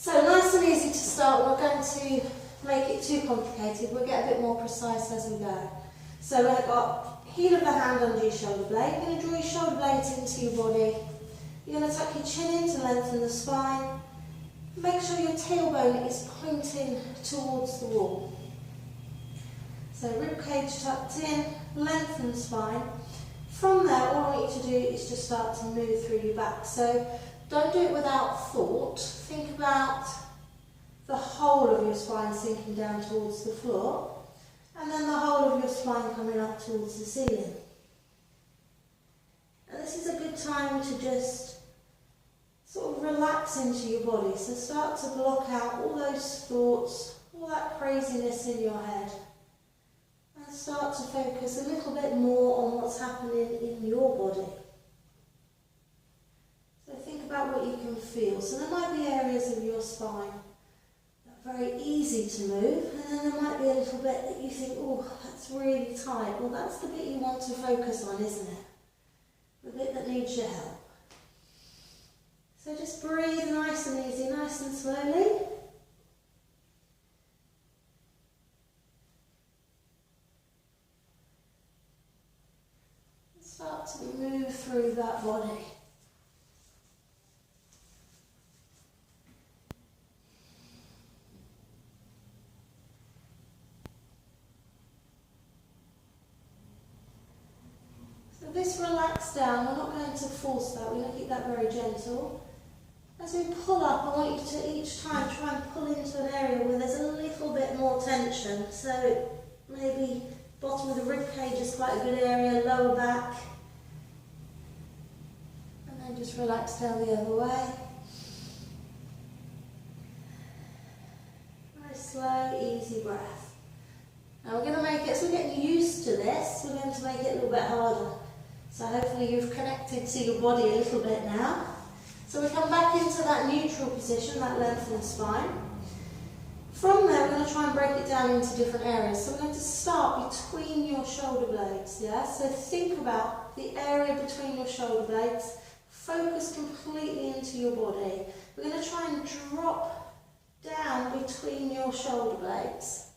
So nice and easy to start. We're not going to make it too complicated. We'll get a bit more precise as we go. So we've got heel of the hand under your shoulder blade. You're going to draw your shoulder blades into your body. You're going to tuck your chin in to lengthen the spine. Make sure your tailbone is pointing towards the wall. So rib cage tucked in, lengthen the spine. From there, all I want you to do is just start to move through your back. So don't do it without thought. Think about the whole of your spine sinking down towards the floor, and then the whole of your spine coming up towards the ceiling. And this is a good time to just sort of relax into your body. So start to block out all those thoughts, all that craziness in your head, and start to focus a little bit more on what's happening in your body. So think about what you can feel. So there might be areas of your spine that are very easy to move, and then there might be a little bit that you think, oh, that's really tight. Well, that's the bit you want to focus on, isn't it? The bit that needs your help. So just breathe nice and easy, nice and slowly. And start to move through that body. So this relax down, we're not going to force that, we're going to keep that very gentle. As we pull up, I want you to each time try and pull into an area where there's a little bit more tension. So maybe bottom of the rib cage is quite a good area, lower back. And then just relax down the other way. Nice, slow, easy breath. Now we're going to make it, as we're getting used to this, we're going to make it a little bit harder. So hopefully you've connected to your body a little bit now. So we come back into that neutral position, that lengthened spine. From there, we're going to try and break it down into different areas. So we're going to start between your shoulder blades, yeah? So think about the area between your shoulder blades. Focus completely into your body. We're going to try and drop down between your shoulder blades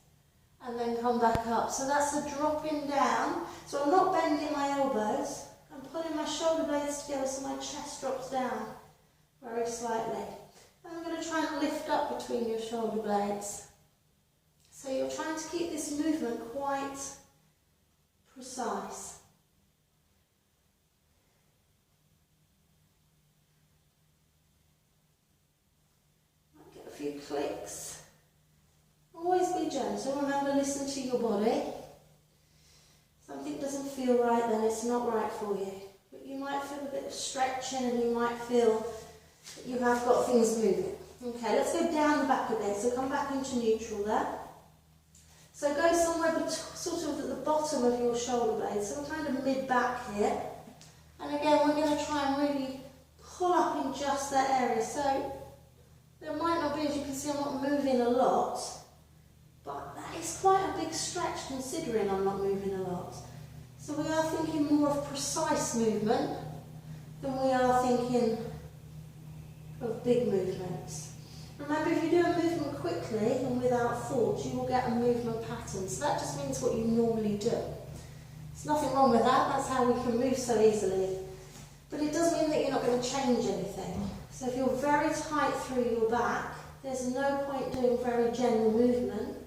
and then come back up. So that's a dropping down. So I'm not bending my elbows. I'm pulling my shoulder blades together so my chest drops down very slightly. And I'm going to try and lift up between your shoulder blades. So you're trying to keep this movement quite precise. Might get a few clicks. Always be gentle. Remember, listen to your body. If something doesn't feel right, then it's not right for you. But you might feel a bit of stretching, and you might feel that you have got things moving. Okay, let's go down the back a bit. So come back into neutral there. So go somewhere sort of at the bottom of your shoulder blade, so we're kind of mid-back here. And again, we're going to try and really pull up in just that area. So there might not be, as you can see, I'm not moving a lot, but that is quite a big stretch considering I'm not moving a lot. So we are thinking more of precise movement than we are thinking of big movements. Remember, if you do a movement quickly and without thought, you will get a movement pattern. So that just means what you normally do. There's nothing wrong with that, that's how we can move so easily. But it does mean that you're not going to change anything. So if you're very tight through your back, there's no point doing very general movement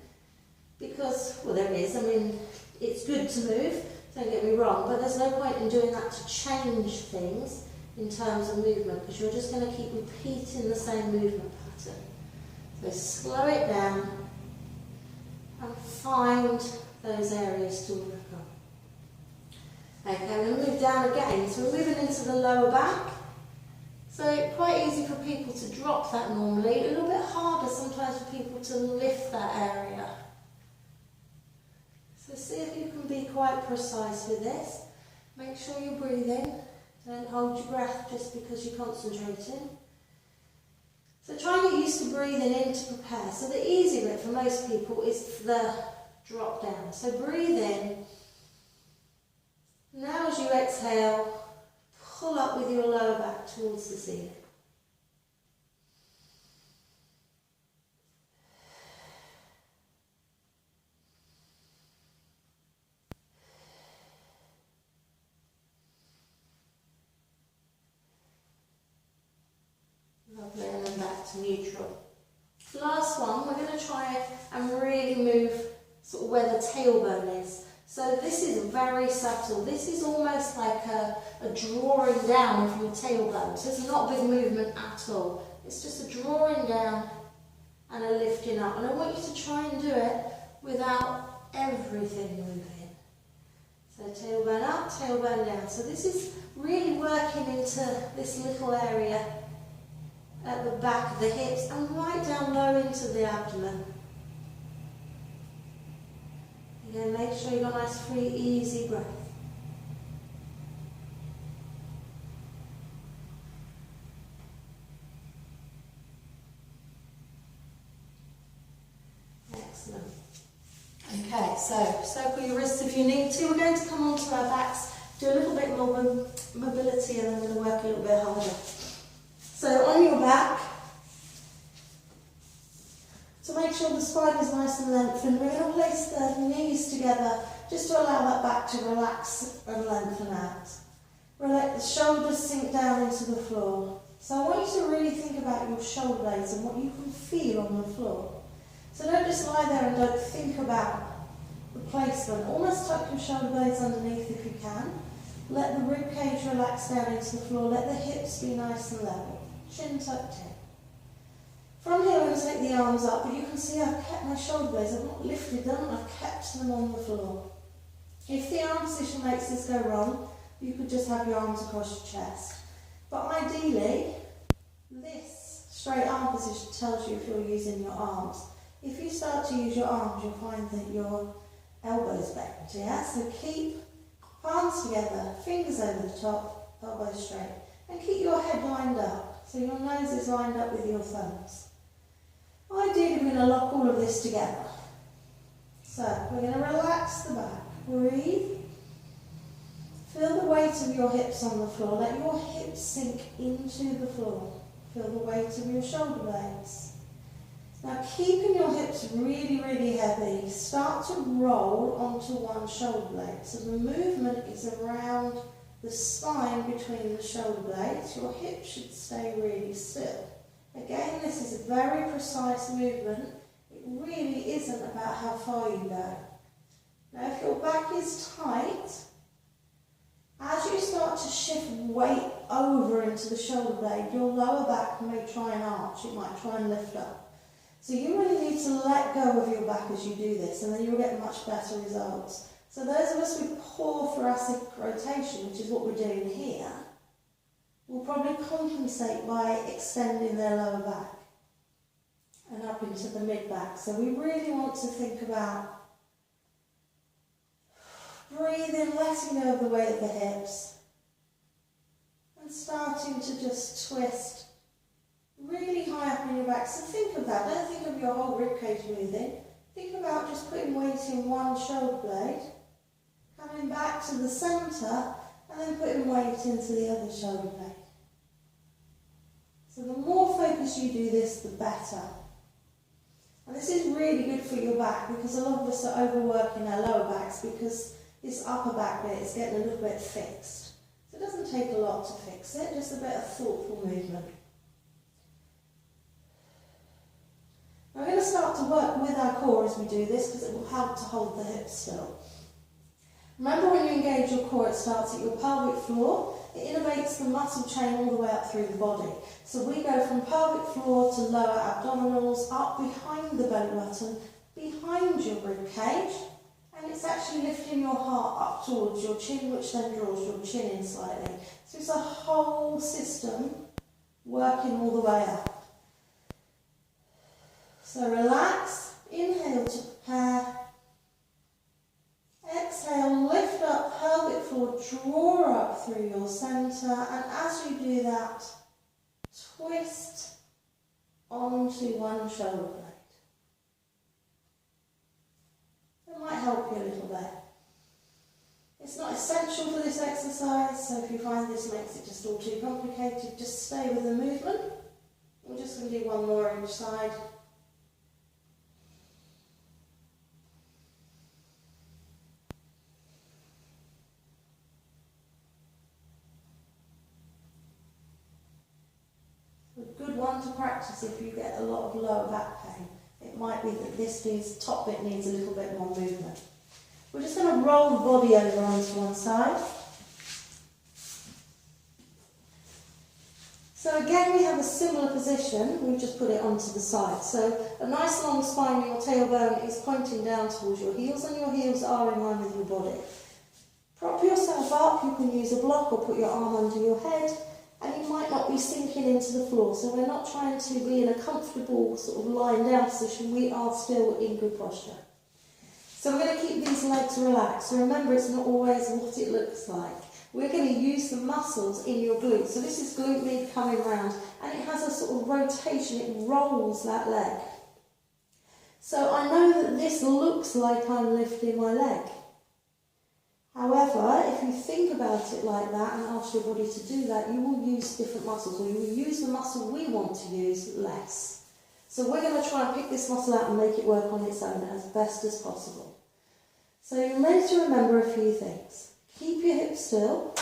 because, well, there is, I mean, it's good to move, don't get me wrong, but there's no point in doing that to change things in terms of movement, because you're just going to keep repeating the same movement pattern. So slow it down and find those areas to work on. Okay, we're going to move down again. So we're moving into the lower back. So quite easy for people to drop that normally. A little bit harder sometimes for people to lift that area. So see if you can be quite precise with this. Make sure you're breathing. Don't hold your breath just because you're concentrating. So try and get used to breathing in to prepare. So the easy bit for most people is the drop down. So breathe in. Now as you exhale, pull up with your lower back towards the ceiling. back to neutral. Last one, we're going to try and really move sort of where the tailbone is. So this is very subtle. This is almost like a drawing down of your tailbone. So it's not a big movement at all. It's just a drawing down and a lifting up. And I want you to try and do it without everything moving. So tailbone up, tailbone down. So this is really working into this little area at the back of the hips and right down low into the abdomen. Again, make sure you've got a nice free, easy breath. Excellent. Okay, so circle your wrists if you need to. We're going to come onto our backs, do a little bit more mobility, and then we're going to work a little bit harder. So on your back, to make sure the spine is nice and lengthened, we're going to place the knees together just to allow that back to relax and lengthen out. We'll let the shoulders sink down into the floor. So I want you to really think about your shoulder blades and what you can feel on the floor. So don't just lie there and don't think about the placement. Almost tuck your shoulder blades underneath if you can. Let the rib cage relax down into the floor. Let the hips be nice and level. Chin tucked in. From here, I'm going to take the arms up, but you can see I've kept my shoulder blades. I've not lifted them, I've kept them on the floor. If the arm position makes this go wrong, you could just have your arms across your chest. But ideally, this straight arm position tells you if you're using your arms. If you start to use your arms, you'll find that your elbows bend, yeah? So keep palms together, fingers over the top, elbows straight. And keep your head lined up, so your nose is lined up with your thumbs. Ideally, we're going to lock all of this together. So, we're going to relax the back. Breathe. Feel the weight of your hips on the floor. Let your hips sink into the floor. Feel the weight of your shoulder blades. Now, keeping your hips really, really heavy, start to roll onto one shoulder blade. So the movement is around the spine between the shoulder blades. Your hips should stay really still. Again, this is a very precise movement. It really isn't about how far you go. Now, if your back is tight, as you start to shift weight over into the shoulder blade, your lower back may try and arch. It might try and lift up. So you really need to let go of your back as you do this, and then you'll get much better results. So those of us with poor thoracic rotation, which is what we're doing here, will probably compensate by extending their lower back and up into the mid-back. So we really want to think about breathing, letting go of the weight of the hips, and starting to just twist really high up in your back. So think of that. Don't think of your whole ribcage moving. Think about just putting weight in one shoulder blade, coming back to the centre, and then putting weight into the other shoulder blade. So the more focus you do this, the better. And this is really good for your back, because a lot of us are overworking our lower backs because this upper back bit is getting a little bit fixed. So it doesn't take a lot to fix it, just a bit of thoughtful movement. We're going to start to work with our core as we do this, because it will help to hold the hips still. Remember, when you engage your core, it starts at your pelvic floor. It innervates the muscle chain all the way up through the body. So we go from pelvic floor to lower abdominals, up behind the belly button, behind your rib cage, and it's actually lifting your heart up towards your chin, which then draws your chin in slightly. So it's a whole system working all the way up. So relax, inhale to prepare. Exhale, lift up, pelvic floor, draw up through your centre, and as you do that, twist onto one shoulder blade. It might help you a little bit. It's not essential for this exercise, so if you find this makes it just all too complicated, just stay with the movement. We're just going to do one more each side. Good one to practice if you get a lot of lower back pain. It might be that this top bit needs a little bit more movement. We're just going to roll the body over onto one side. So again, we have a similar position, we've just put it onto the side. So a nice long spine, your tailbone is pointing down towards your heels and your heels are in line with your body. Prop yourself up, you can use a block or put your arm under your head, and you might not be sinking into the floor. So we're not trying to be in a comfortable sort of lying down position, we are still in good posture. So we're going to keep these legs relaxed. So remember, it's not always what it looks like. We're going to use the muscles in your glutes. So this is glute med coming round, and it has a sort of rotation, it rolls that leg. So I know that this looks like I'm lifting my leg. However, if you think about it like that and ask your body to do that, you will use different muscles, or you will use the muscle we want to use less. So we're going to try and pick this muscle out and make it work on its own as best as possible. So you're meant to remember a few things. Keep your hips still,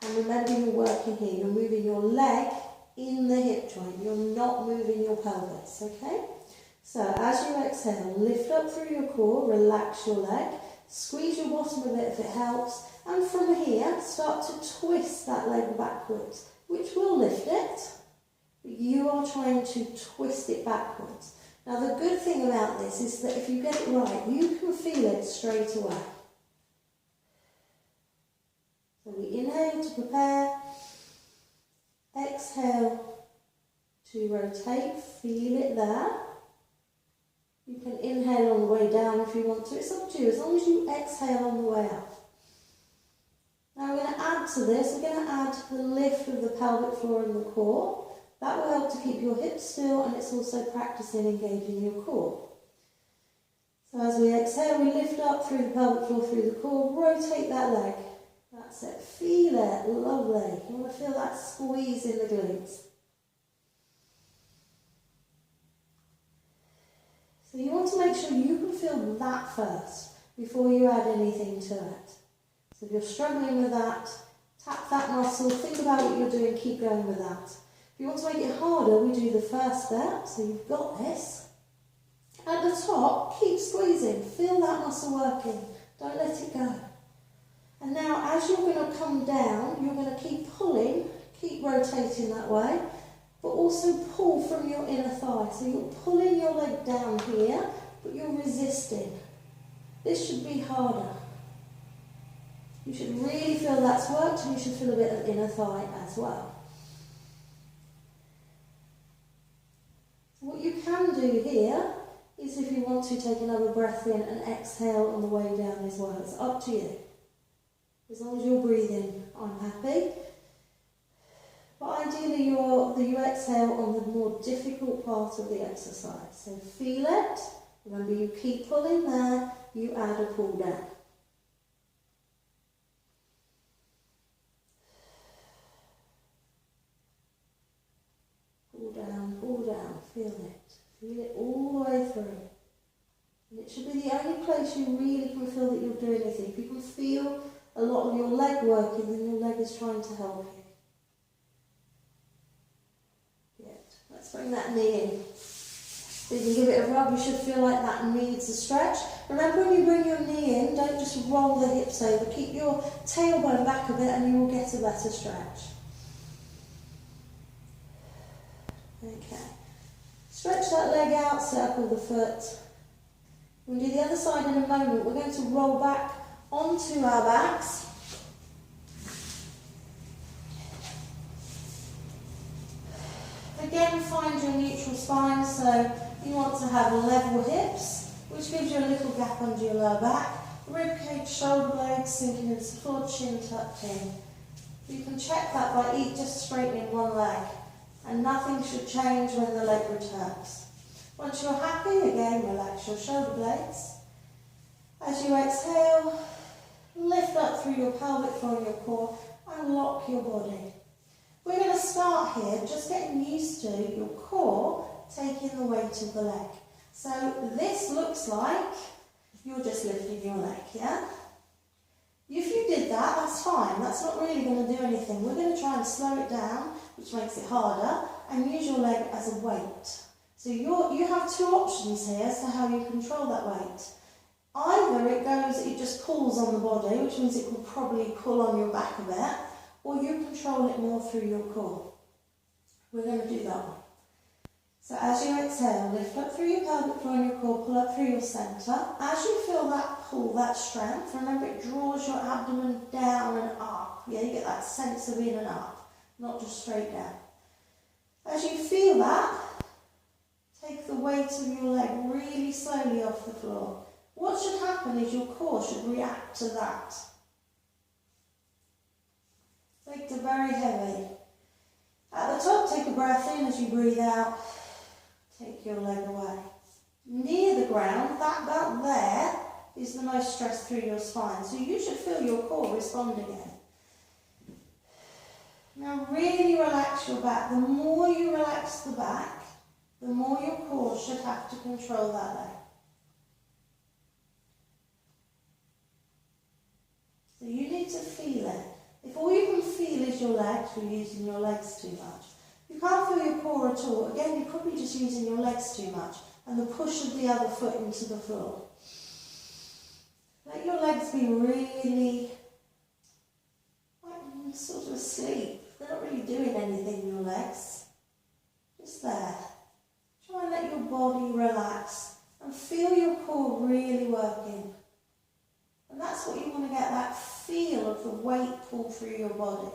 and remember you're working here. You're moving your leg in the hip joint. You're not moving your pelvis, okay? So as you exhale, lift up through your core, relax your leg, squeeze your bottom a bit if it helps, and from here, start to twist that leg backwards, which will lift it, but you are trying to twist it backwards. Now the good thing about this is that if you get it right, you can feel it straight away. So we inhale to prepare, exhale to rotate, feel it there. You can inhale on the way down if you want to, it's up to you, as long as you exhale on the way up. Now we're going to add to this, we're going to add the lift of the pelvic floor and the core. That will help to keep your hips still, and it's also practicing engaging your core. So as we exhale, we lift up through the pelvic floor, through the core, rotate that leg. That's it, feel it, lovely. You want to feel that squeeze in the glutes. So you want to make sure you can feel that first before you add anything to it. So if you're struggling with that, tap that muscle, think about what you're doing, keep going with that. If you want to make it harder, we do the first step, so you've got this. At the top, keep squeezing, feel that muscle working, don't let it go. And now as you're going to come down, you're going to keep pulling, keep rotating that way, but also pull from your inner thigh. So you're pulling your leg down here, but you're resisting. This should be harder. You should really feel that's worked, and you should feel a bit of inner thigh as well. What you can do here is, if you want to, take another breath in and exhale on the way down as well. It's up to you. As long as you're breathing, I'm happy. But ideally you exhale on the more difficult part of the exercise. So feel it. Remember, you keep pulling there, you add a pull down. Pull down, feel it. Feel it all the way through. And it should be the only place you really can feel that you're doing anything. If you can feel a lot of your leg working, then your leg is trying to help you. Good. Let's bring that knee in. So you can give it a rub, you should feel like that needs a stretch. Remember, when you bring your knee in, don't just roll the hips over. Keep your tailbone back a bit and you will get a better stretch. Okay. Stretch that leg out, circle the foot. We'll do the other side in a moment. We're going to roll back onto our backs. Again, find your neutral spine, so you want to have level hips, which gives you a little gap under your lower back. Rib cage, shoulder blades sinking into the floor, chin tucked in. You can check that by just straightening one leg, and nothing should change when the leg returns. Once you're happy, again, relax your shoulder blades. As you exhale, lift up through your pelvic floor and your core and lock your body. We're going to start here just getting used to your core taking the weight of the leg. So this looks like you're just lifting your leg, yeah? If you did that, that's fine. That's not really going to do anything. We're going to try and slow it down, which makes it harder. and use your leg as a weight. So you have two options here as to how you control that weight. Either it just pulls on the body, which means it will probably pull on your back a bit, or you control it more through your core. We're going to do that one. So as you exhale, lift up through your pelvic floor and your core, pull up through your centre. As you feel that pull, that strength, remember it draws your abdomen down and up. Yeah, you get that sense of in and up, not just straight down. As you feel that, take the weight of your leg really slowly off the floor. What should happen is your core should react to that. Legs are very heavy. At the top, take a breath in as you breathe out. Take your leg away. Near the ground, that there is the most stress through your spine. So you should feel your core responding in. Now really relax your back. The more you relax the back, the more your core should have to control that leg. So you need to feel it. If all you can feel is your legs, you're using your legs too much. If you can't feel your core at all, again, you're probably just using your legs too much and the push of the other foot into the floor. Let your legs be really like sort of asleep. They're not really doing anything, your legs. Just there. Try and let your body relax and feel your core really working. And that's what you want to get, that feel of the weight pull through your body.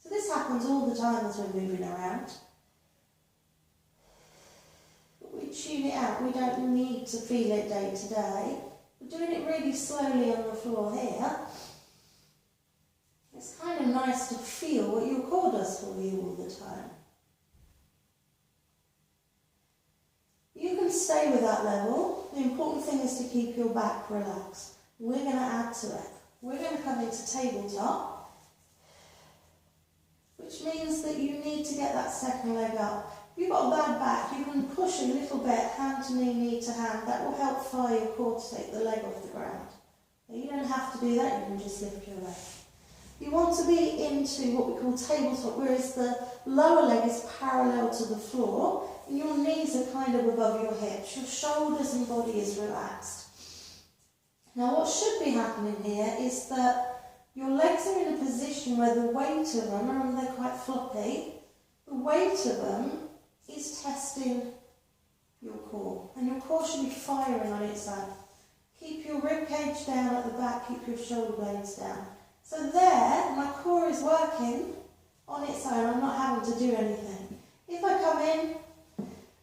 So this happens all the time as we're moving around. But we tune it out. We don't need to feel it day to day. We're doing it really slowly on the floor here. It's kind of nice to feel what your core does for you all the time. You can stay with that level. The important thing is to keep your back relaxed. We're going to add to it. We're going to come into tabletop, which means that you need to get that second leg up. If you've got a bad back, you can push a little bit, hand to knee, knee to hand. That will help fire your core to take the leg off the ground. Now, you don't have to do that, you can just lift your leg. You want to be into what we call tabletop, whereas the lower leg is parallel to the floor, and your knees are kind of above your hips. Your shoulders and body is relaxed. Now what should be happening here is that your legs are in a position where the weight of them, remember they're quite floppy, the weight of them is testing your core, and your core should be firing on its own. Keep your rib cage down at the back, keep your shoulder blades down. So there, my core is working on its own, I'm not having to do anything. If I come in,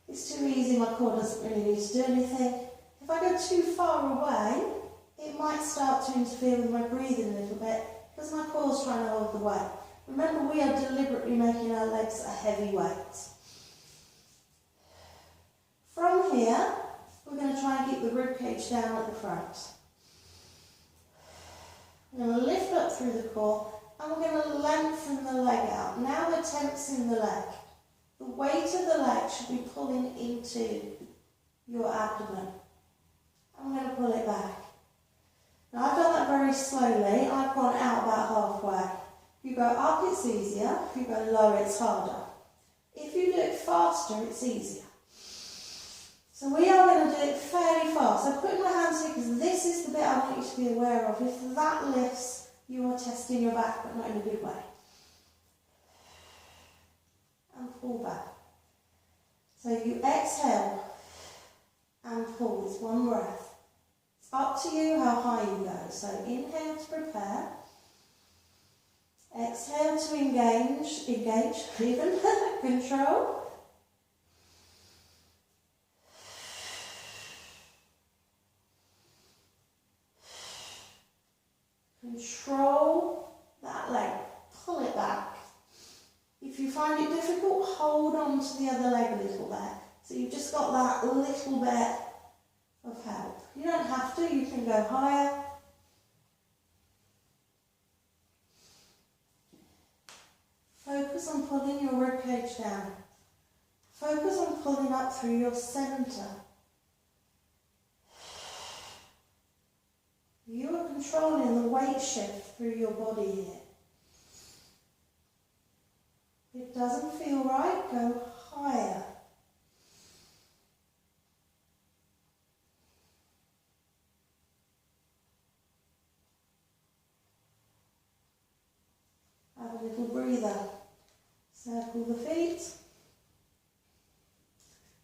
it's too easy, my core doesn't really need to do anything. If I go too far away, it might start to interfere with my breathing a little bit because my core's trying to hold the weight. Remember, we are deliberately making our legs a heavy weight. From here, we're going to try and keep the ribcage down at the front. We're going to lift up through the core and we're going to lengthen the leg out. Now we're tensing the leg. The weight of the leg should be pulling into your abdomen. I'm going to pull it back. Now I've done that very slowly. I've gone out about halfway. If you go up, it's easier. If you go lower, it's harder. If you do it faster, it's easier. So we are going to do it fairly fast. So put my hands here because this is the bit I want you to be aware of. If that lifts, you are testing your back, but not in a good way. And pull back. So you exhale and pull with one breath. It's up to you how high you go. So inhale to prepare. Exhale to engage, even, control. Control that leg, pull it back. If you find it difficult, hold on to the other leg a little bit. So you've just got that little bit of help. You don't have to, you can go higher. Focus on pulling your ribcage down. Focus on pulling up through your centre. You are controlling the weight shift through your body here. If it doesn't feel right, go higher. Have a little breather. Circle the feet.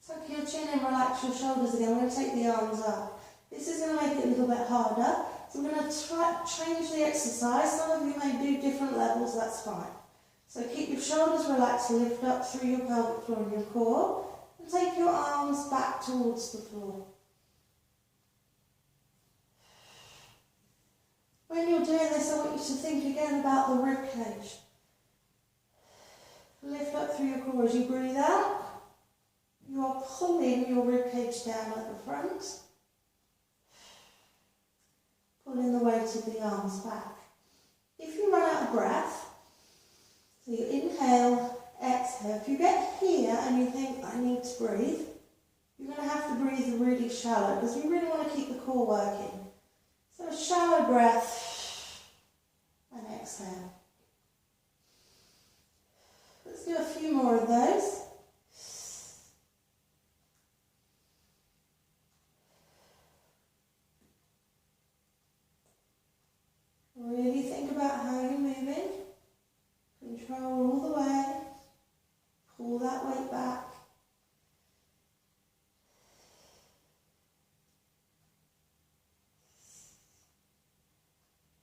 Tuck your chin and relax your shoulders again. We're going to take the arms up. This is going to make it a little bit harder. So we're going to change the exercise. Some of you may do different levels, that's fine. So keep your shoulders relaxed, lift up through your pelvic floor and your core, and take your arms back towards the floor. When you're doing this, I want you to think again about the rib cage. Lift up through your core as you breathe out. You are pulling your rib cage down at the front. Pulling the weight of the arms back. If you run out of breath, so you inhale, exhale. If you get here and you think, I need to breathe, you're going to have to breathe really shallow because you really want to keep the core working. So a shallow breath and exhale. Let's do a few more of those. Really think about how you're moving. Control all the way. Pull that weight back.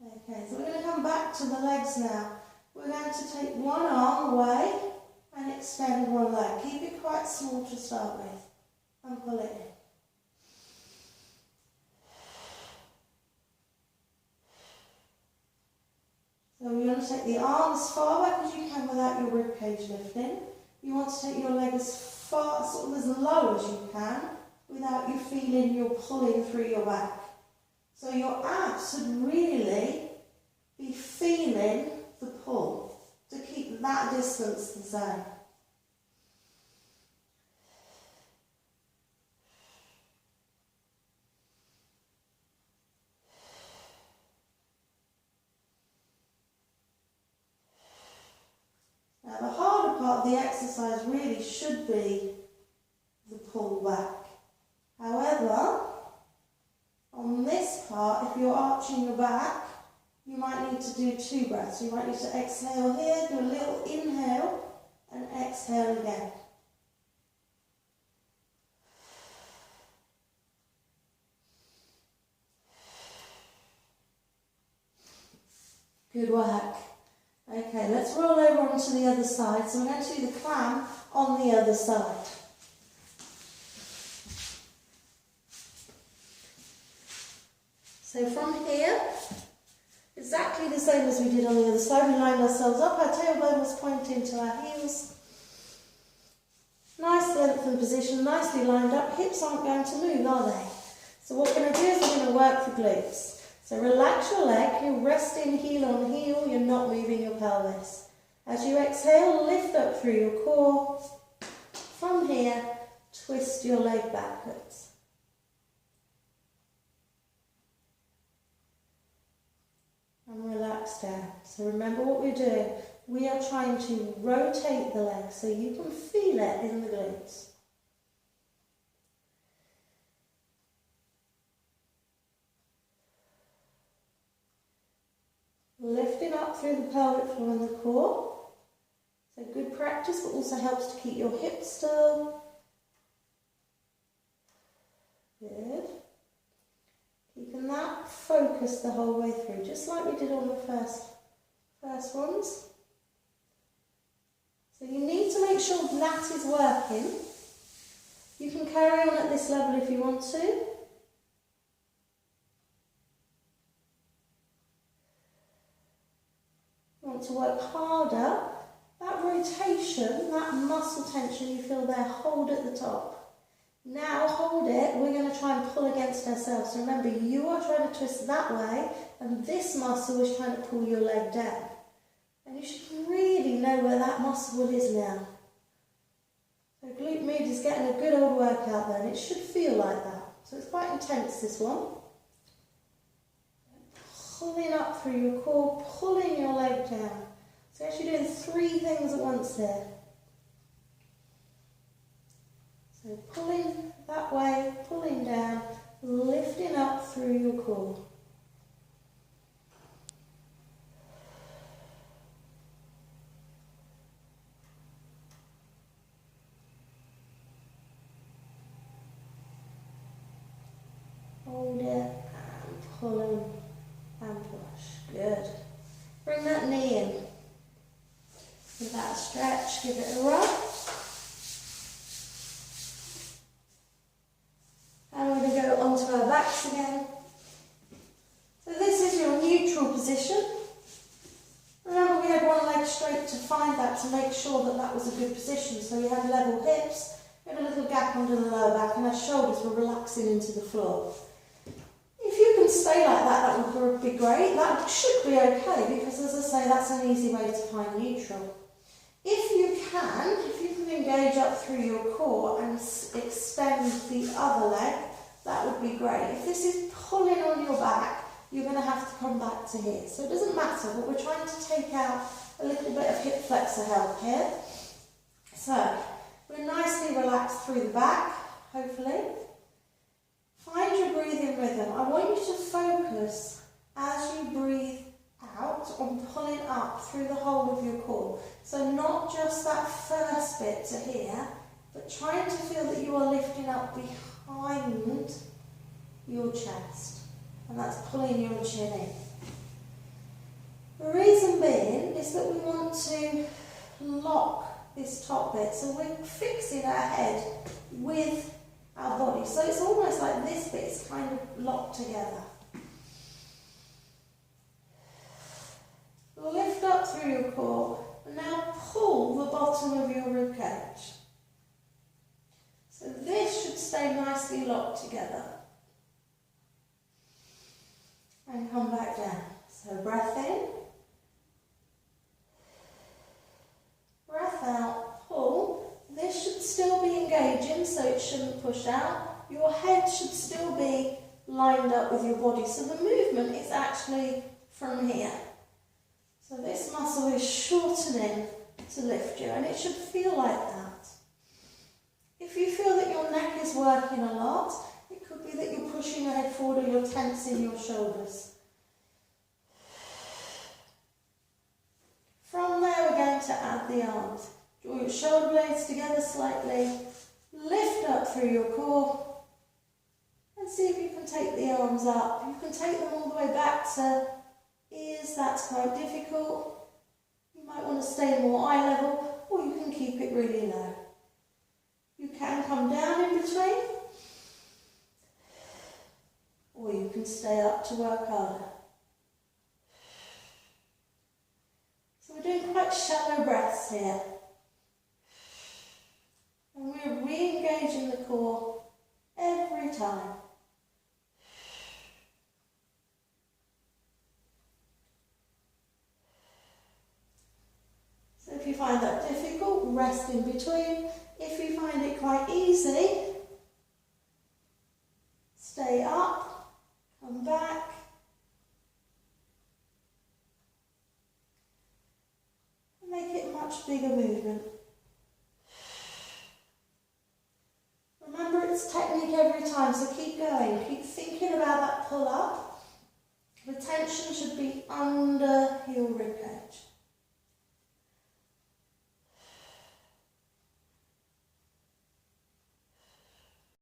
Okay, so we're going to come back to the legs now. We're going to take one arm away and extend one leg. Keep it quite small to start with and pull it in. So you want to take the arm as far back as you can without your rib cage lifting. You want to take your leg as far, sort of as low as you can without you feeling you're pulling through your back. So your abs should really be feeling the pull to keep that distance the same. Now the harder part of the exercise really should be the pull back. However, on this part, if you're arching your back, you might need to do 2 breaths. You might need to exhale here, do a little inhale, and exhale again. Good work. Okay, let's roll over onto the other side. So we're going to do the clam on the other side. So from here, exactly the same as we did on the other side. We lined ourselves up, our tailbone was pointing to our heels. Nice lengthened position, nicely lined up. Hips aren't going to move, are they? So what we're going to do is we're going to work the glutes. So relax your leg, you're resting heel on heel, you're not moving your pelvis. As you exhale, lift up through your core. From here, twist your leg backwards. And relax down. So remember what we're doing. We are trying to rotate the leg so you can feel it in the glutes. Lifting up through the pelvic floor and the core. So good practice, but also helps to keep your hips still. Good. Keeping that focus the whole way through, just like we did on the first ones. So you need to make sure that is working. You can carry on at this level if you want to. To work harder, that rotation, that muscle tension you feel there, hold at the top. Now hold it, we're going to try and pull against ourselves. So remember, you are trying to twist that way and this muscle is trying to pull your leg down. And you should really know where that muscle is now. So glute med is getting a good old workout there and it should feel like that. So it's quite intense, this one. Pulling up through your core, pulling your leg down. So actually doing 3 things at once here. So pulling that way, pulling down, lifting up through your core. Hold it and pull and push. Good. Bring that knee in. Give that a stretch, give it a rub. And we're going to go onto our backs again. So this is your neutral position. Remember we had one leg straight to find that, to make sure that that was a good position. So we had level hips, we had a little gap under the lower back, and our shoulders were relaxing into the floor. If you can stay like that, that would be great. That should be okay, because as I say, that's an easy way to find neutral. If you can engage up through your core and extend the other leg, that would be great. If this is pulling on your back, you're going to have to come back to here. So it doesn't matter, but we're trying to take out a little bit of hip flexor help here. So we're nicely relaxed through the back, hopefully. Find your breathing rhythm. I want you to focus as you breathe out on pulling up through the whole of your core. So not just that first bit to here, but trying to feel that you are lifting up behind your chest. And that's pulling your chin in. The reason being is that we want to lock this top bit. So we're fixing our head with our body. So it's almost like this bit is kind of locked together. Lift up through your core and now pull the bottom of your ribcage. So this should stay nicely locked together. And come back down. So breath in. Breath out, pull. This should still be engaging, so it shouldn't push out. Your head should still be lined up with your body. So the movement is actually from here. So this muscle is shortening to lift you, and it should feel like that. If you feel that your neck is working a lot, it could be that you're pushing your head forward or you're tensing your shoulders. From there, we're going to add the arms. Draw your shoulder blades together slightly, lift up through your core, and see if you can take the arms up. You can take them all the way back to ears. That's quite difficult. You might want to stay more eye level, or you can keep it really low. You can come down in between, or you can stay up to work harder. So we're doing quite shallow breaths here. And we're re-engaging the core every time. So if you find that difficult, rest in between. If you find it quite easy, stay up, come back. And make it a much bigger movement. Remember, it's technique every time, so keep going. Keep thinking about that pull up. The tension should be under your